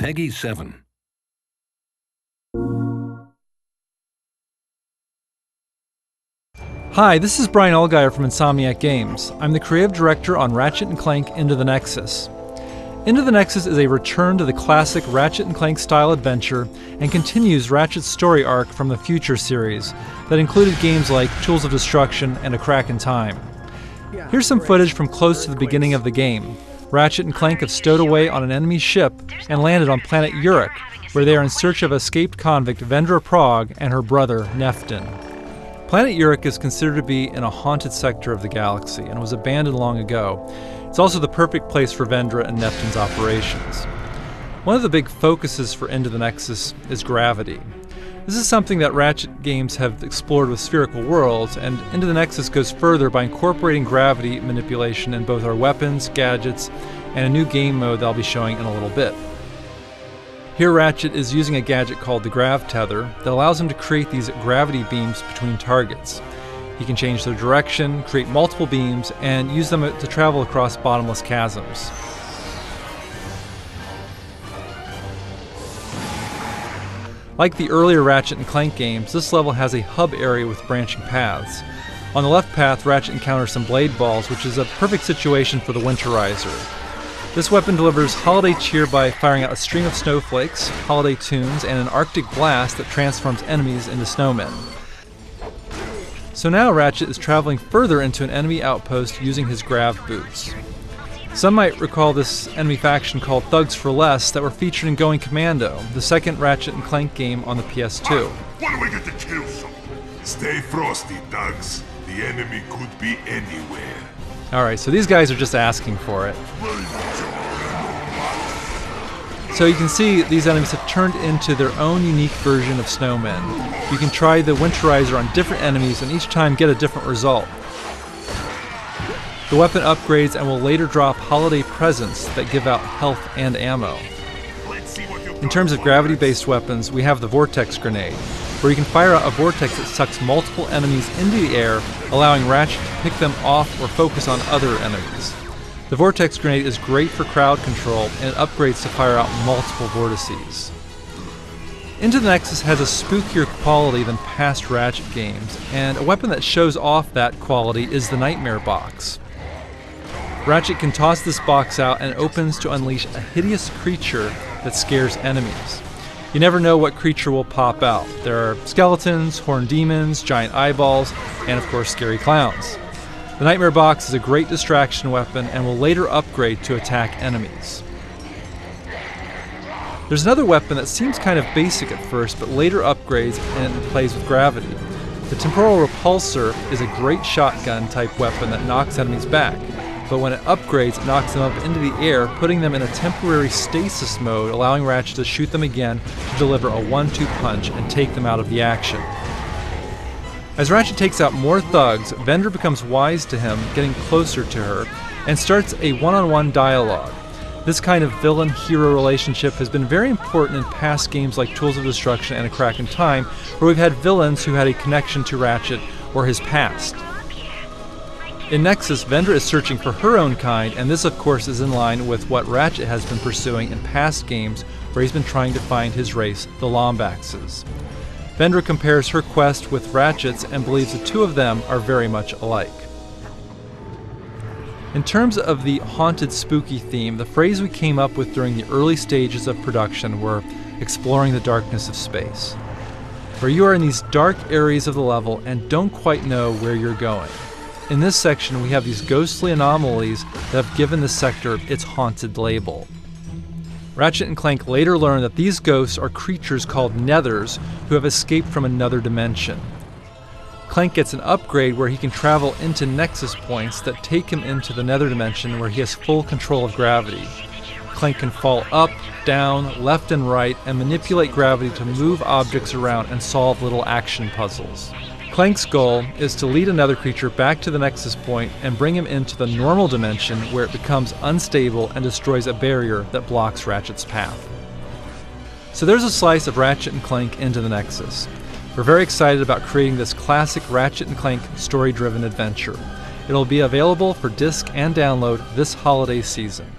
PEGI 7. Hi, this is Brian Allgaier from Insomniac Games. I'm the creative director on Ratchet & Clank Into the Nexus. Into the Nexus is a return to the classic Ratchet & Clank style adventure and continues Ratchet's story arc from the Future series that included games like Tools of Destruction and A Crack in Time. Here's some footage from close to the beginning of the game. Ratchet and Clank have stowed away on an enemy ship and landed on planet Uruk, where they are in search of escaped convict Vendra Prague and her brother Neftin. Planet Uruk is considered to be in a haunted sector of the galaxy and was abandoned long ago. It's also the perfect place for Vendra and Neftin's operations. One of the big focuses for Into the Nexus is gravity. This is something that Ratchet games have explored with spherical worlds, and Into the Nexus goes further by incorporating gravity manipulation in both our weapons, gadgets, and a new game mode that I'll be showing in a little bit. Here Ratchet is using a gadget called the Grav Tether that allows him to create these gravity beams between targets. He can change their direction, create multiple beams, and use them to travel across bottomless chasms. Like the earlier Ratchet and Clank games, this level has a hub area with branching paths. On the left path, Ratchet encounters some blade balls, which is a perfect situation for the Winterizer. This weapon delivers holiday cheer by firing out a string of snowflakes, holiday tunes, and an Arctic blast that transforms enemies into snowmen. So now Ratchet is traveling further into an enemy outpost using his grav boots. Some might recall this enemy faction called Thugs for Less that were featured in Going Commando, the second Ratchet and Clank game on the PS2. What do we get to kill some? Stay frosty, Thugs. The enemy could be anywhere. Alright, so these guys are just asking for it. So you can see these enemies have turned into their own unique version of snowmen. You can try the Winterizer on different enemies and each time get a different result. The weapon upgrades and will later drop holiday presents that give out health and ammo. In terms of gravity-based weapons, we have the Vortex Grenade, where you can fire out a vortex that sucks multiple enemies into the air, allowing Ratchet to pick them off or focus on other enemies. The Vortex Grenade is great for crowd control, and it upgrades to fire out multiple vortices. Into the Nexus has a spookier quality than past Ratchet games, and a weapon that shows off that quality is the Nightmare Box. Ratchet can toss this box out and it opens to unleash a hideous creature that scares enemies. You never know what creature will pop out. There are skeletons, horned demons, giant eyeballs, and of course scary clowns. The Nightmare Box is a great distraction weapon and will later upgrade to attack enemies. There's another weapon that seems kind of basic at first, but later upgrades and plays with gravity. The Temporal Repulsor is a great shotgun type weapon that knocks enemies back, but when it upgrades, it knocks them up into the air, putting them in a temporary stasis mode, allowing Ratchet to shoot them again to deliver a 1-2 punch and take them out of the action. As Ratchet takes out more thugs, Vendra becomes wise to him, getting closer to her, and starts a one-on-one dialogue. This kind of villain-hero relationship has been very important in past games like Tools of Destruction and A Crack in Time, where we've had villains who had a connection to Ratchet or his past. In Nexus, Vendra is searching for her own kind, and this of course is in line with what Ratchet has been pursuing in past games where he's been trying to find his race, the Lombaxes. Vendra compares her quest with Ratchet's and believes the two of them are very much alike. In terms of the haunted spooky theme, the phrase we came up with during the early stages of production were exploring the darkness of space, where you are in these dark areas of the level and don't quite know where you're going. In this section, we have these ghostly anomalies that have given the sector its haunted label. Ratchet and Clank later learn that these ghosts are creatures called Nethers who have escaped from another dimension. Clank gets an upgrade where he can travel into Nexus points that take him into the Nether dimension where he has full control of gravity. Clank can fall up, down, left and right, and manipulate gravity to move objects around and solve little action puzzles. Clank's goal is to lead another creature back to the Nexus point and bring him into the normal dimension where it becomes unstable and destroys a barrier that blocks Ratchet's path. So there's a slice of Ratchet and Clank Into the Nexus. We're very excited about creating this classic Ratchet and Clank story-driven adventure. It'll be available for disc and download this holiday season.